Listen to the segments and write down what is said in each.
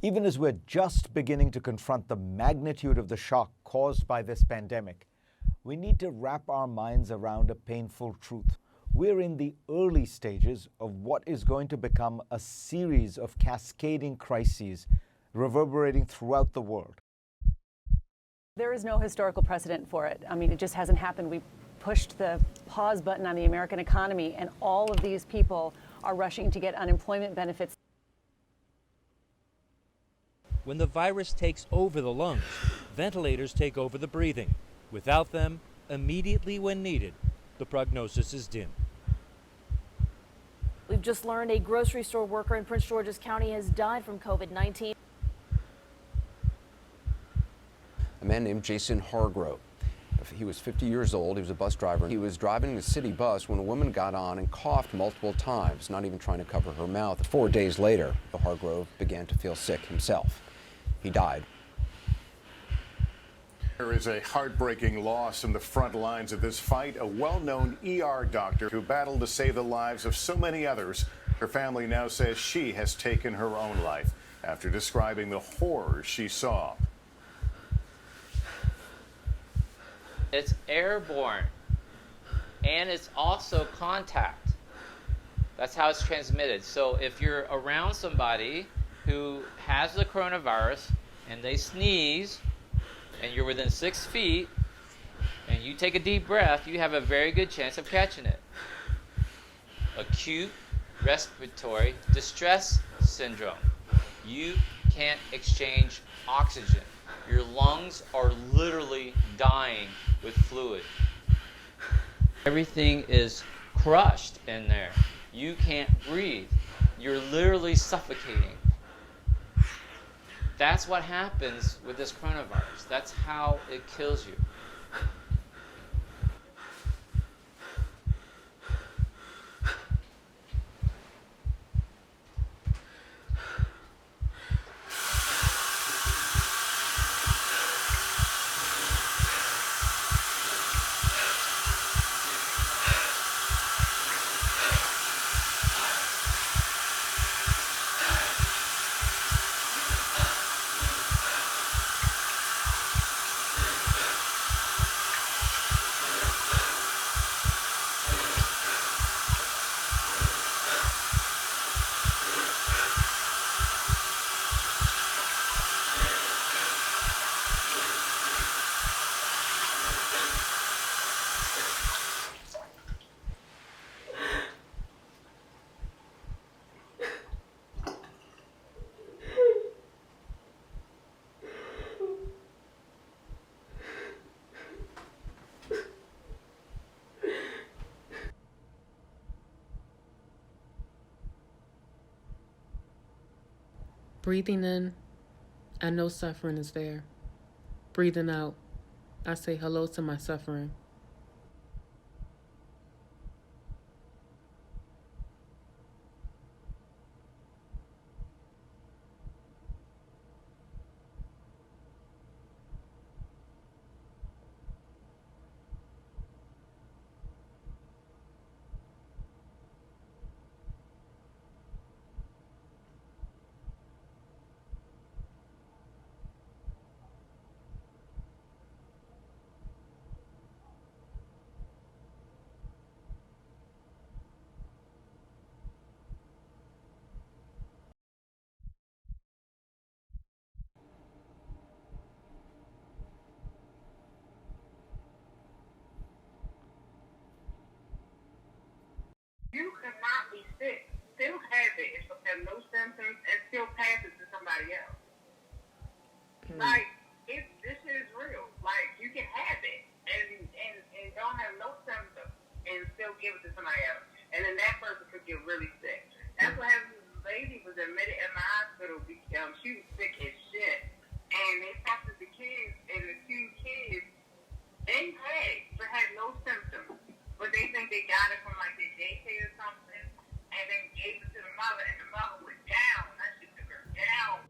Even as we're just beginning to confront the magnitude of the shock caused by this pandemic, we need to wrap our minds around a painful truth. We're in the early stages of what is going to become a series of cascading crises reverberating throughout the world. There is no historical precedent for it. I mean, it just hasn't happened. We pushed the pause button on the American economy, and all of these people are rushing to get unemployment benefits. When the virus takes over the lungs, ventilators take over the breathing. Without them, immediately when needed, the prognosis is dim. We've just learned a grocery store worker in Prince George's County has died from COVID-19. A man named Jason Hargrove. He was 50 years old. He was a bus driver. He was driving the city bus when a woman got on and coughed multiple times, not even trying to cover her mouth. 4 days later, Hargrove began to feel sick himself. He died. There is a heartbreaking loss in the front lines of this fight. A well-known ER doctor who battled to save the lives of so many others. Her family now says she has taken her own life after describing the horrors she saw. It's airborne, and it's also contact. That's how it's transmitted. So if you're around somebody who has the coronavirus and they sneeze, and you're within 6 feet, and you take a deep breath, you have a very good chance of catching it. Acute respiratory distress syndrome. You can't exchange oxygen. Your lungs are literally dying with fluid. Everything is crushed in there. You can't breathe. You're literally suffocating. That's what happens with this coronavirus. That's how it kills you. Breathing in, I know suffering is there. Breathing out, I say hello to my suffering. You cannot be sick, still have it, have no symptoms, and still pass it to somebody else. Like, this is real. Like, you can have it and don't have no symptoms and still give it to somebody else. And then that person could get really sick. That's what happened. This lady was admitted in the hospital. She was sick as shit. And they tested the kids, and the 2 kids, they had no symptoms. But they think they got it from like their daycare or something, and then gave it to the mother, and the mother went down. That shit took her down.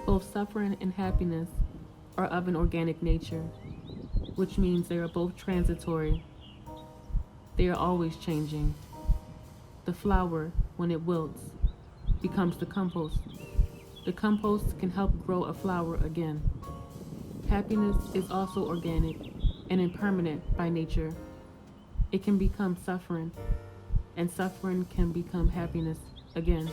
Both suffering and happiness are of an organic nature, which means they are both transitory. They are always changing. The flower, when it wilts, becomes the compost. The compost can help grow a flower again. Happiness is also organic and impermanent by nature. It can become suffering, and suffering can become happiness again.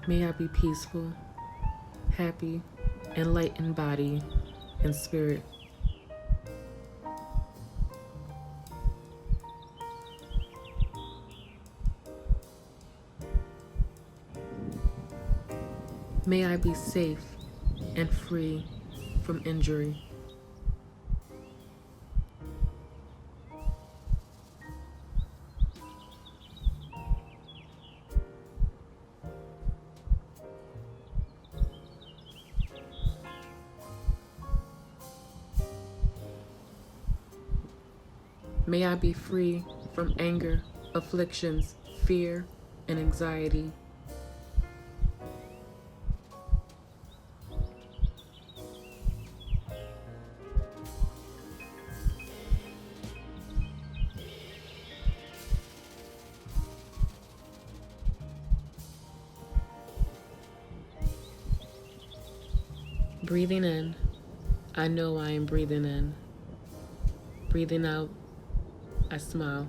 May I be peaceful, happy, and light in body and spirit. May I be safe and free from injury. May I be free from anger, afflictions, fear, and anxiety. Breathing in, I know I am breathing in. Breathing out, I smile.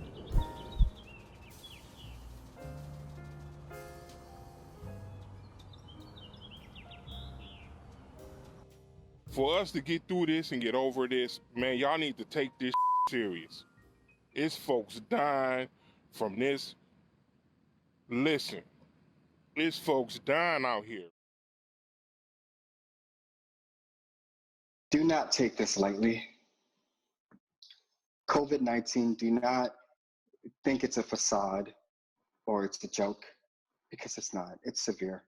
For us to get through this and get over this, man, y'all need to take this serious. It's folks dying from this. Listen, it's folks dying out here. Do not take this lightly. COVID-19, do not think it's a facade or it's a joke, because it's not. It's severe.